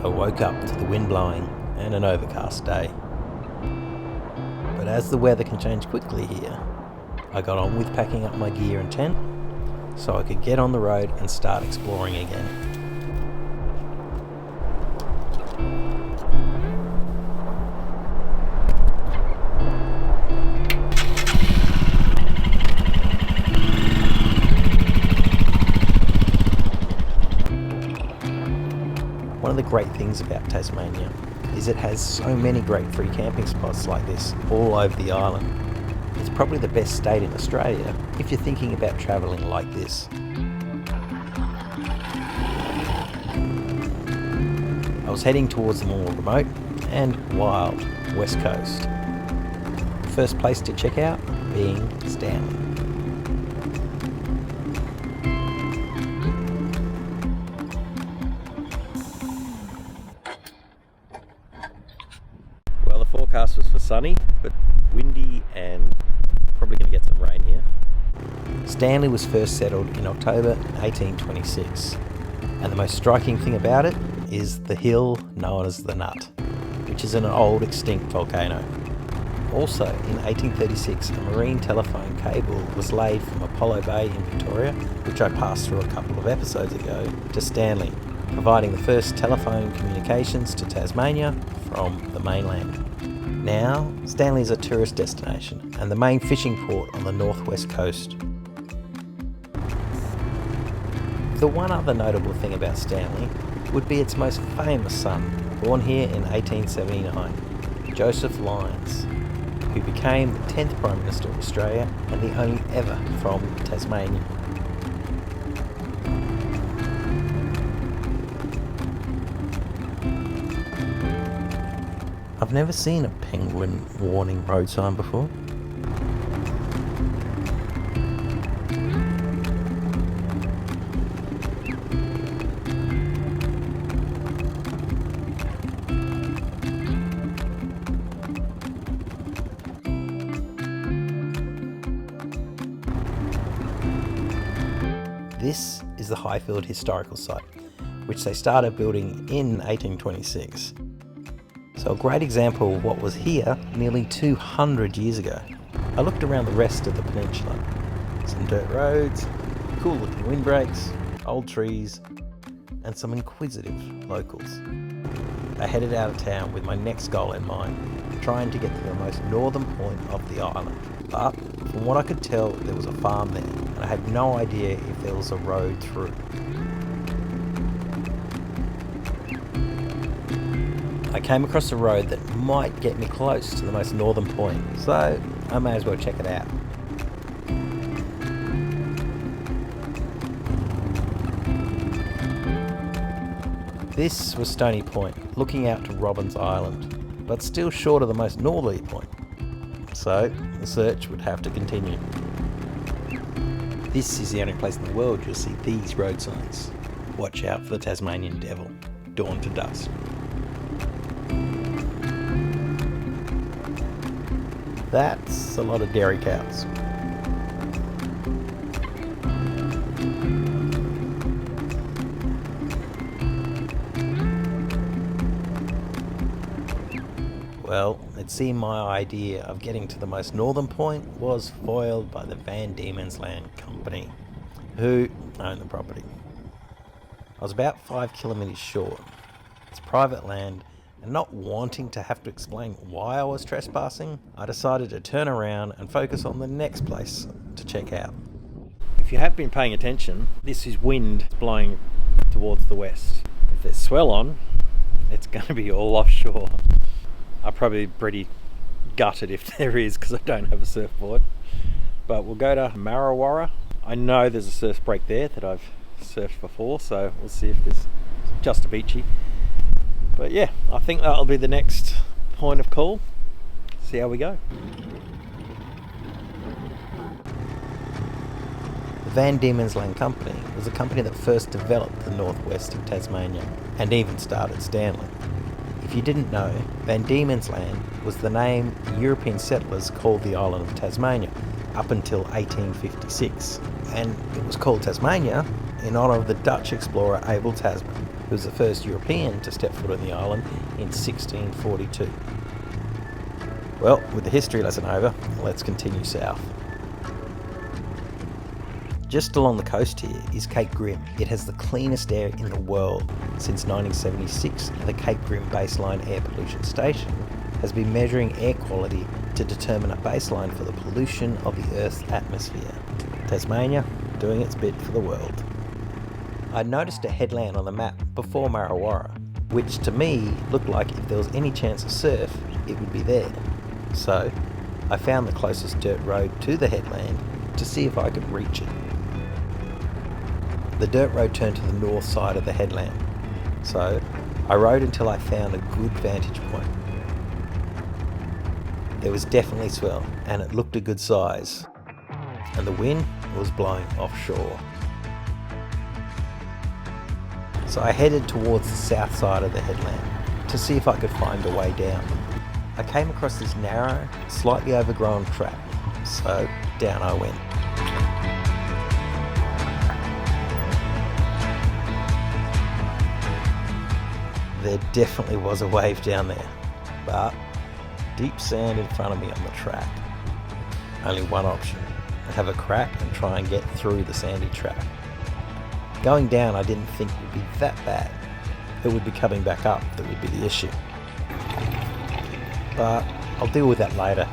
I woke up to the wind blowing and an overcast day. But as the weather can change quickly here, I got on with packing up my gear and tent so I could get on the road and start exploring again. One of the great things about Tasmania is it has so many great free camping spots like this all over the island. It's probably the best state in Australia if you're thinking about travelling like this. I was heading towards the more remote and wild west coast. The first place to check out being Stanley. Well, the forecast was for sunny, but windy and probably going to get some rain here. Stanley was first settled in October 1826, and the most striking thing about it is the hill known as the Nut, which is an old extinct volcano. Also, in 1836, a marine telephone cable was laid from Apollo Bay in Victoria, which I passed through a couple of episodes ago, to Stanley, providing the first telephone communications to Tasmania from the mainland. Now, Stanley is a tourist destination and the main fishing port on the northwest coast. The one other notable thing about Stanley would be its most famous son, born here in 1879, Joseph Lyons, who became the 10th Prime Minister of Australia and the only ever from Tasmania. I've never seen a penguin warning road sign before. This is the Highfield Historical Site, which they started building in 1826. So a great example of what was here nearly 200 years ago. I looked around the rest of the peninsula. Some dirt roads, cool looking windbreaks, old trees, and some inquisitive locals. I headed out of town with my next goal in mind, trying to get to the most northern point of the island. But from what I could tell, there was a farm there, and I had no idea if there was a road through. I came across a road that might get me close to the most northern point, so I may as well check it out. This was Stony Point, looking out to Robbins Island, but still short of the most northerly point, so the search would have to continue. This is the only place in the world you'll see these road signs. Watch out for the Tasmanian devil, dawn to dusk. That's a lot of dairy cows. Well, it seemed my idea of getting to the most northern point was foiled by the Van Diemen's Land Company, who own the property. I was about 5 kilometres short. It's private land, and not wanting to have to explain why I was trespassing, I decided to turn around and focus on the next place to check out. If you have been paying attention, this is wind blowing towards the west. If there's swell on, it's going to be all offshore. I'll probably be pretty gutted if there is, because I don't have a surfboard. But we'll go to Marrawarra. I know there's a surf break there that I've surfed before, so we'll see if there's just a beachy. But yeah, I think that'll be the next point of call. See how we go. The Van Diemen's Land Company was a company that first developed the northwest of Tasmania and even started Stanley. If you didn't know, Van Diemen's Land was the name the European settlers called the island of Tasmania up until 1856, and it was called Tasmania in honour of the Dutch explorer Abel Tasman, who was the first European to step foot on the island in 1642. Well, with the history lesson over, let's continue south. Just along the coast here is Cape Grim. It has the cleanest air in the world. Since 1976, the Cape Grim Baseline Air Pollution Station has been measuring air quality to determine a baseline for the pollution of the Earth's atmosphere. Tasmania doing its bit for the world. I noticed a headland on the map before Marrawara, which to me looked like if there was any chance of surf, it would be there. So I found the closest dirt road to the headland to see if I could reach it. The dirt road turned to the north side of the headland, so I rode until I found a good vantage point. There was definitely swell, and it looked a good size, and the wind was blowing offshore. So I headed towards the south side of the headland to see if I could find a way down. I came across this narrow, slightly overgrown track, so down I went. There definitely was a wave down there, but deep sand in front of me on the track. Only one option, have a crack and try and get through the sandy track. Going down I didn't think would be that bad. It would be coming back up that would be the issue. But I'll deal with that later.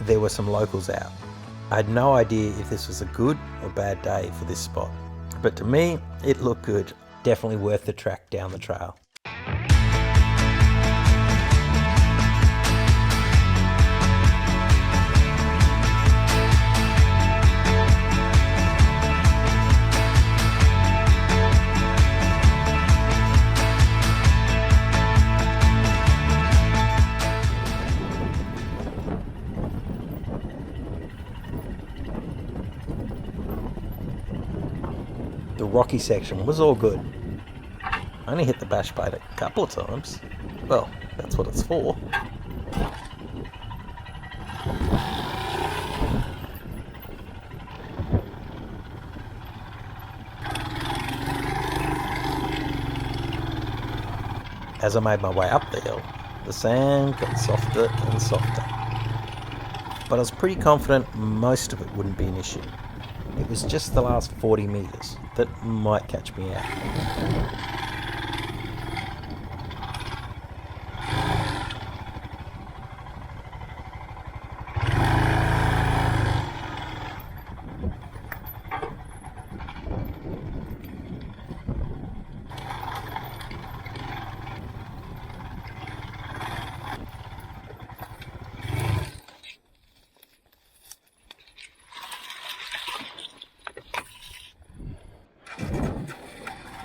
There were some locals out. I had no idea if this was a good or bad day for this spot, but to me it looked good. Definitely worth the track down the trail. The rocky section was all good. I only hit the bash plate a couple of times. Well, that's what it's for. As I made my way up the hill, the sand got softer and softer. But I was pretty confident most of it wouldn't be an issue. It was just the last 40 metres that might catch me out.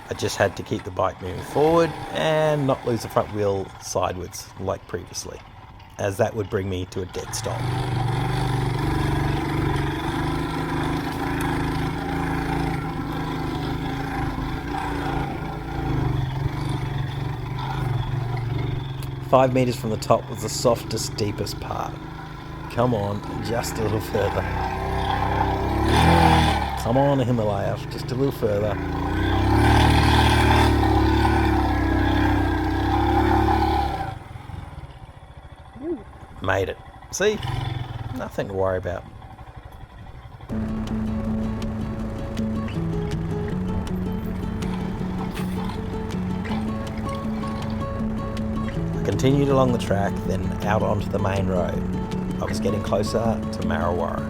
I just had to keep the bike moving forward and not lose the front wheel sideways like previously, as that would bring me to a dead stop. "5 metres from the top was the softest, deepest part. Come on, just a little further. Come on, Himalaya, just a little further." Made it. See? Nothing to worry about. I continued along the track, then out onto the main road. I was getting closer to Marrawara.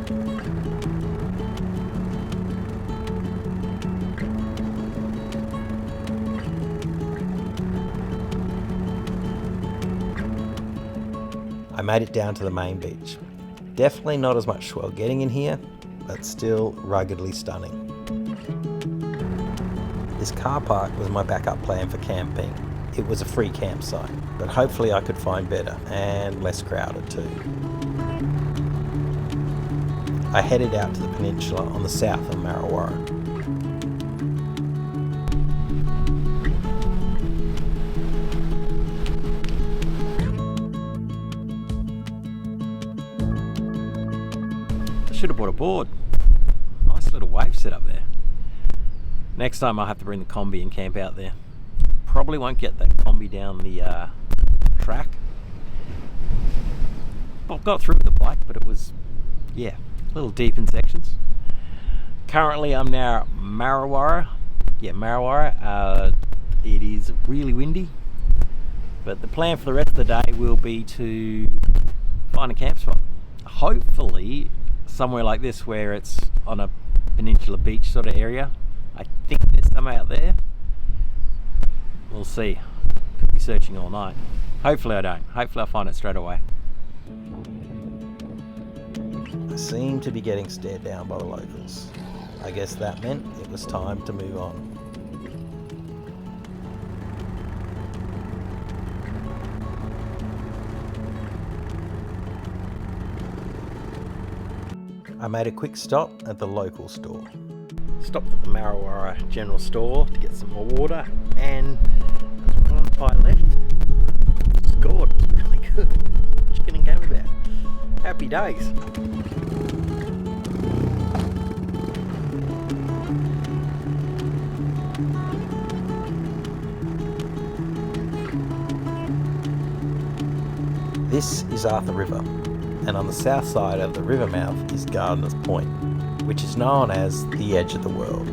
I made it down to the main beach. Definitely not as much swell getting in here, but still ruggedly stunning. This car park was my backup plan for camping. It was a free campsite, but hopefully I could find better and less crowded too. I headed out to the peninsula on the south of Marrawara. should have bought a board. Nice little wave set up there. Next time I'll have to bring the combi and camp out there. Probably won't get that combi down the track. I've got through with the bike, but it was, yeah, a little deep in sections. Currently I'm now at Marrawara. Yeah, Marrawara. It is really windy, but the plan for the rest of the day will be to find a camp spot. Hopefully somewhere like this where it's on a peninsula beach sort of area. I think there's some out there. We'll see. Could be searching all night. Hopefully I don't. Hopefully I'll find it straight away. I seem to be getting stared down by the locals. I guess that meant it was time to move on. I made a quick stop at the local store. Stopped at the Marrawara general store to get some more water, and on the pie left, scored. It was really good. Chicken and camembert. Happy days. This is Arthur River, and on the south side of the river mouth is Gardiner's Point, which is known as the edge of the world.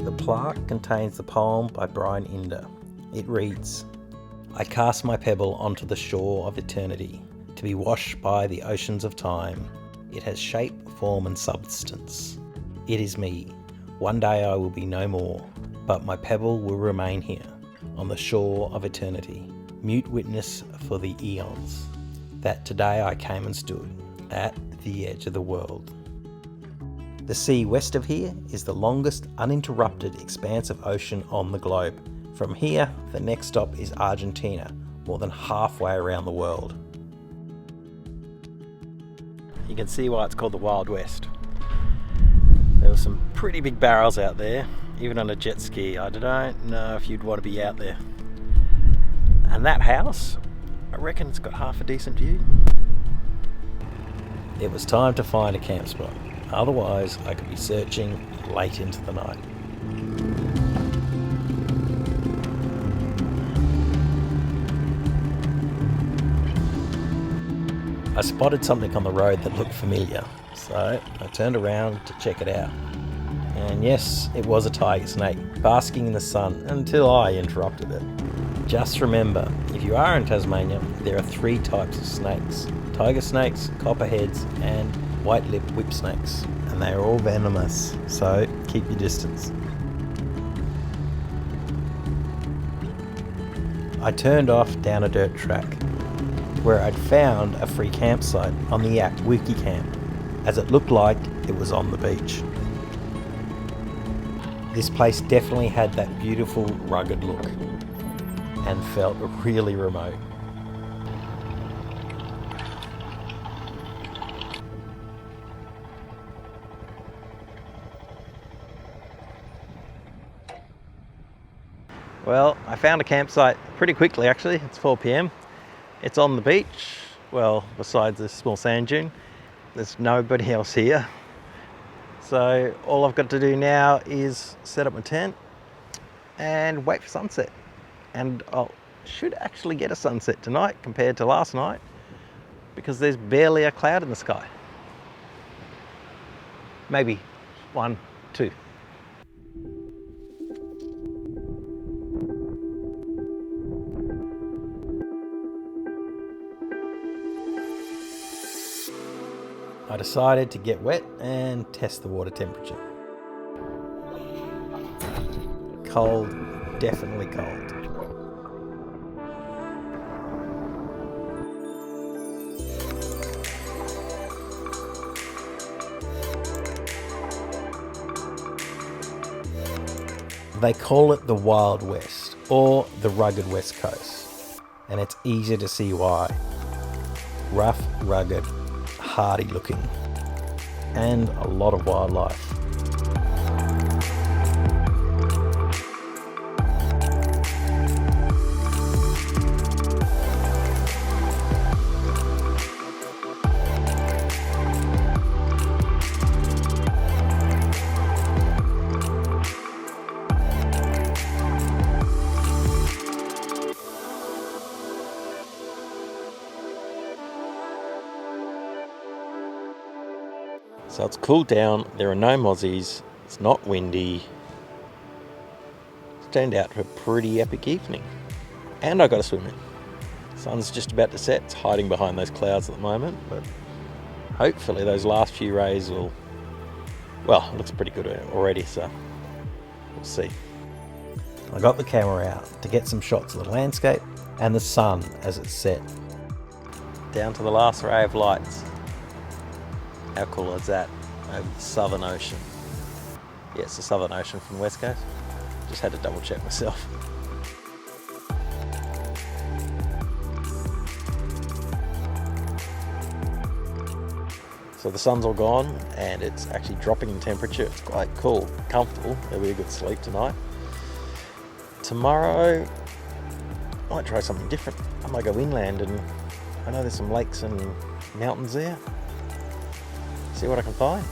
The plaque contains the poem by Brian Inder. It reads, "I cast my pebble onto the shore of eternity, to be washed by the oceans of time. It has shape, form and substance. It is me. One day I will be no more, but my pebble will remain here, on the shore of eternity, mute witness for the eons, that today I came and stood at the edge of the world." The sea west of here is the longest uninterrupted expanse of ocean on the globe. From here, the next stop is Argentina, more than halfway around the world. You can see why it's called the Wild West. There were some pretty big barrels out there, even on a jet ski. I don't know if you'd want to be out there. And that house, I reckon it's got half a decent view. It was time to find a camp spot, otherwise I could be searching late into the night. I spotted something on the road that looked familiar, so I turned around to check it out. And yes, it was a tiger snake, basking in the sun until I interrupted it. Just remember, if you are in Tasmania, there are 3 types of snakes: tiger snakes, copperheads, and white-lipped whip snakes. And they are all venomous, so keep your distance. I turned off down a dirt track, where I'd found a free campsite on the Act Wiki Camp, as it looked like it was on the beach. This place definitely had that beautiful rugged look and felt really remote. Well, I found a campsite pretty quickly actually. It's 4 p.m. It's on the beach, well, besides this small sand dune. There's nobody else here. So all I've got to do now is set up my tent and wait for sunset. And I should actually get a sunset tonight compared to last night, because there's barely a cloud in the sky. Maybe 1, 2. I decided to get wet and test the water temperature. Cold, definitely cold. They call it the Wild West, or the rugged West Coast, and it's easy to see why. Rough, rugged, hardy looking, and a lot of wildlife. So it's cooled down, there are no mozzies, it's not windy. It's turned out to a pretty epic evening. And I got to swim in. Sun's just about to set, it's hiding behind those clouds at the moment, but hopefully those last few rays will, well, it looks pretty good already, so we'll see. I got the camera out to get some shots of the landscape and the sun as it set. Down to the last ray of lights. How cool is that? Over the Southern Ocean. Yeah, it's the Southern Ocean from the West Coast. Just had to double check myself. So the sun's all gone and it's actually dropping in temperature. It's quite cool, comfortable. There'll be a good sleep tonight. Tomorrow, I might try something different. I might go inland, and I know there's some lakes and mountains there. See what I can find.